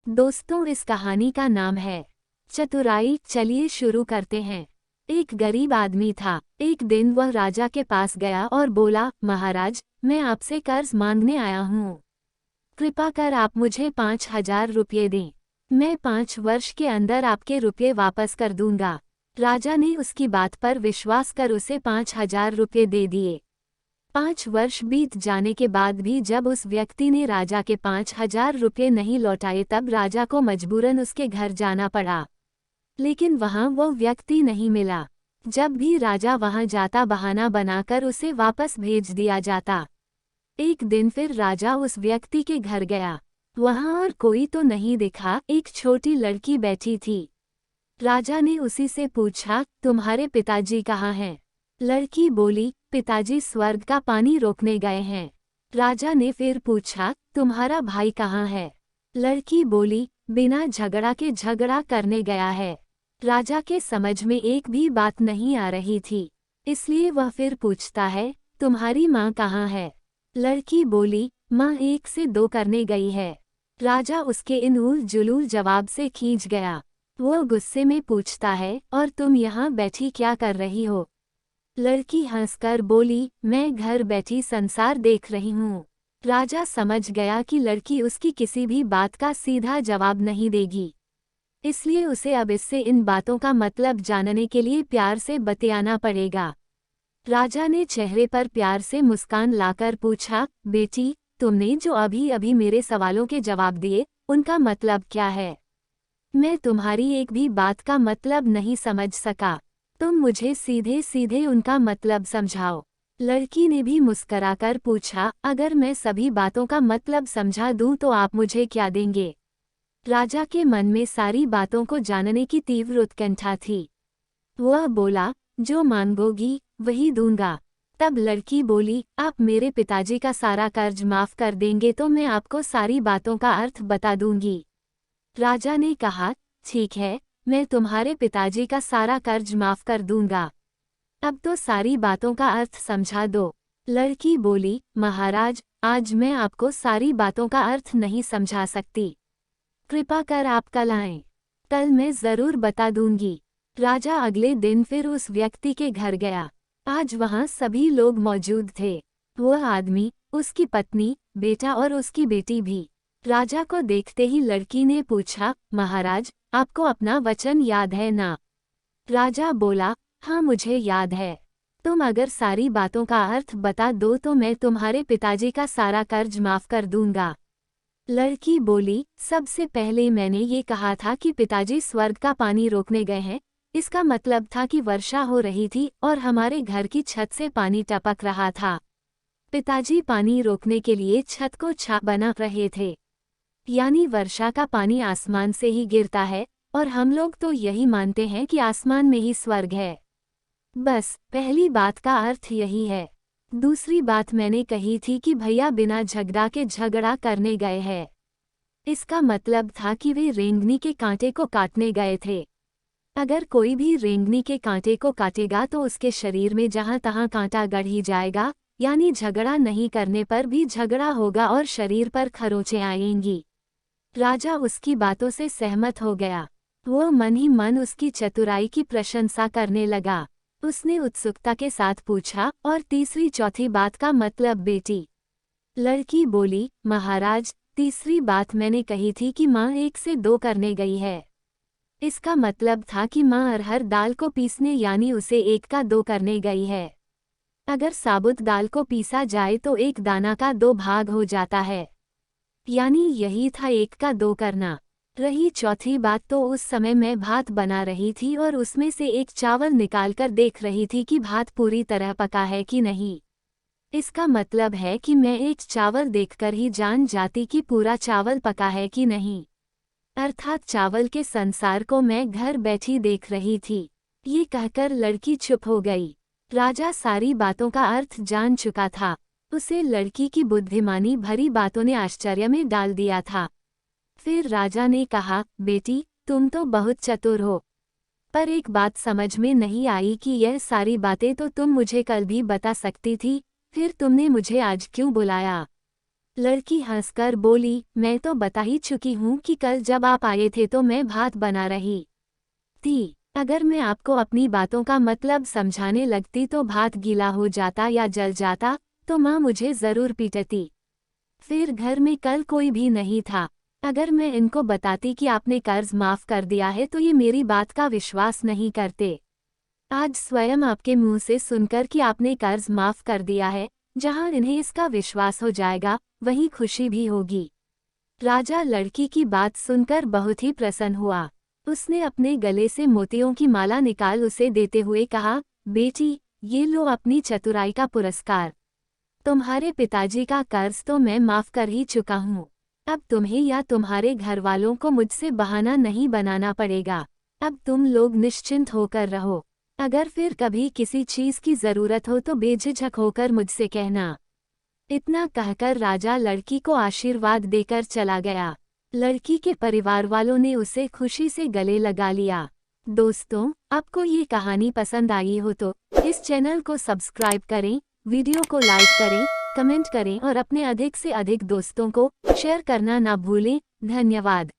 दोस्तों, इस कहानी का नाम है चतुराई। चलिए शुरू करते हैं। एक गरीब आदमी था। एक दिन वह राजा के पास गया और बोला, महाराज, मैं आपसे कर्ज मांगने आया हूँ। कृपा कर आप मुझे 5,000 रुपये दें। मैं 5 वर्ष के अंदर आपके रुपये वापस कर दूंगा। राजा ने उसकी बात पर विश्वास कर उसे 5,000 रुपये दे दिए। 5 वर्ष बीत जाने के बाद भी जब उस व्यक्ति ने राजा के 5,000 रुपये नहीं लौटाए, तब राजा को मजबूरन उसके घर जाना पड़ा। लेकिन वहां वो व्यक्ति नहीं मिला। जब भी राजा वहां जाता, बहाना बनाकर उसे वापस भेज दिया जाता। एक दिन फिर राजा उस व्यक्ति के घर गया। वहां और कोई तो नहीं दिखा, एक छोटी लड़की बैठी थी। राजा ने उसी से पूछा, तुम्हारे पिताजी कहाँ हैं? लड़की बोली, पिताजी स्वर्ग का पानी रोकने गए हैं। राजा ने फिर पूछा, तुम्हारा भाई कहाँ है? लड़की बोली, बिना झगड़ा के झगड़ा करने गया है। राजा के समझ में एक भी बात नहीं आ रही थी, इसलिए वह फिर पूछता है, तुम्हारी माँ कहाँ है? लड़की बोली, माँ 1 से 2 करने गई है। राजा उसके इन उल जुलूल जवाब से खींच गया। वो गुस्से में पूछता है, और तुम यहाँ बैठी क्या कर रही हो? लड़की हंसकर बोली, मैं घर बैठी संसार देख रही हूँ। राजा समझ गया कि लड़की उसकी किसी भी बात का सीधा जवाब नहीं देगी, इसलिए उसे अब इससे इन बातों का मतलब जानने के लिए प्यार से बतियाना पड़ेगा। राजा ने चेहरे पर प्यार से मुस्कान लाकर पूछा, बेटी, तुमने जो अभी अभी मेरे सवालों के जवाब दिए, उनका मतलब क्या है? मैं तुम्हारी एक भी बात का मतलब नहीं समझ सका। तुम मुझे सीधे सीधे उनका मतलब समझाओ। लड़की ने भी मुस्कराकर पूछा, अगर मैं सभी बातों का मतलब समझा दूं तो आप मुझे क्या देंगे? राजा के मन में सारी बातों को जानने की तीव्र उत्कंठा थी। वह बोला, जो मांगोगी वही दूंगा। तब लड़की बोली, आप मेरे पिताजी का सारा कर्ज माफ कर देंगे तो मैं आपको सारी बातों का अर्थ बता दूंगी। राजा ने कहा, ठीक है, मैं तुम्हारे पिताजी का सारा कर्ज माफ कर दूंगा। अब तो सारी बातों का अर्थ समझा दो। लड़की बोली, महाराज, आज मैं आपको सारी बातों का अर्थ नहीं समझा सकती। कृपा कर आप कल आएं। कल मैं जरूर बता दूंगी। राजा अगले दिन फिर उस व्यक्ति के घर गया। आज वहां सभी लोग मौजूद थे। वह आदमी, उसकी पत्नी, बेटा और उसकी बेटी भी। राजा को देखते ही लड़की ने पूछा, महाराज, आपको अपना वचन याद है ना? राजा बोला, हाँ मुझे याद है। तुम अगर सारी बातों का अर्थ बता दो तो मैं तुम्हारे पिताजी का सारा कर्ज माफ कर दूंगा। लड़की बोली, सबसे पहले मैंने ये कहा था कि पिताजी स्वर्ग का पानी रोकने गए हैं। इसका मतलब था कि वर्षा हो रही थी और हमारे घर की छत से पानी टपक रहा था। पिताजी पानी रोकने के लिए छत को छाप बना रहे थे। यानी वर्षा का पानी आसमान से ही गिरता है, और हम लोग तो यही मानते हैं कि आसमान में ही स्वर्ग है। बस पहली बात का अर्थ यही है। दूसरी बात मैंने कही थी कि भैया बिना झगड़ा के झगड़ा करने गए हैं। इसका मतलब था कि वे रेंगनी के कांटे को काटने गए थे। अगर कोई भी रेंगनी के कांटे को काटेगा तो उसके शरीर में जहां तहां कांटा गड़ ही जाएगा, यानी झगड़ा नहीं करने पर भी झगड़ा होगा और शरीर पर खरोंचें आएंगी। राजा उसकी बातों से सहमत हो गया। वो मन ही मन उसकी चतुराई की प्रशंसा करने लगा। उसने उत्सुकता के साथ पूछा, और तीसरी चौथी बात का मतलब बेटी? लड़की बोली, महाराज, तीसरी बात मैंने कही थी कि माँ 1 से 2 करने गई है। इसका मतलब था कि माँ अरहर दाल को पीसने यानी उसे 1 का 2 करने गई है। अगर साबुत दाल को पीसा जाए तो 1 दाना का 2 भाग हो जाता है, यानी यही था 1 का 2 करना। रही चौथी बात, तो उस समय मैं भात बना रही थी और उसमें से एक चावल निकालकर देख रही थी कि भात पूरी तरह पका है कि नहीं। इसका मतलब है कि मैं एक चावल देखकर ही जान जाती कि पूरा चावल पका है कि नहीं। अर्थात चावल के संसार को मैं घर बैठी देख रही थी। ये कहकर लड़की चुप हो गई। राजा सारी बातों का अर्थ जान चुका था। उसे लड़की की बुद्धिमानी भरी बातों ने आश्चर्य में डाल दिया था। फिर राजा ने कहा, बेटी, तुम तो बहुत चतुर हो, पर एक बात समझ में नहीं आई कि यह सारी बातें तो तुम मुझे कल भी बता सकती थी, फिर तुमने मुझे आज क्यों बुलाया? लड़की हंसकर बोली, मैं तो बता ही चुकी हूँ कि कल जब आप आए थे तो मैं भात बना रही थी। अगर मैं आपको अपनी बातों का मतलब समझाने लगती तो भात गीला हो जाता या जल जाता, तो माँ मुझे जरूर पीटती। फिर घर में कल कोई भी नहीं था। अगर मैं इनको बताती कि आपने कर्ज माफ कर दिया है तो ये मेरी बात का विश्वास नहीं करते। आज स्वयं आपके मुंह से सुनकर कि आपने कर्ज माफ कर दिया है, जहां इन्हें इसका विश्वास हो जाएगा, वहीं खुशी भी होगी। राजा लड़की की बात सुनकर बहुत ही प्रसन्न हुआ। उसने अपने गले से मोतियों की माला निकाल उसे देते हुए कहा, बेटी, ये लो अपनी चतुराई का पुरस्कार। तुम्हारे पिताजी का कर्ज तो मैं माफ कर ही चुका हूँ। अब तुम्हें या तुम्हारे घर वालों को मुझसे बहाना नहीं बनाना पड़ेगा। अब तुम लोग निश्चिंत होकर रहो। अगर फिर कभी किसी चीज की जरूरत हो तो बेझिझक होकर मुझसे कहना। इतना कहकर राजा लड़की को आशीर्वाद देकर चला गया। लड़की के परिवार वालों ने उसे खुशी से गले लगा लिया। दोस्तों, आपको ये कहानी पसंद आई हो तो इस चैनल को सब्सक्राइब करें, वीडियो को लाइक करें, कमेंट करें और अपने अधिक से अधिक दोस्तों को शेयर करना ना भूलें। धन्यवाद।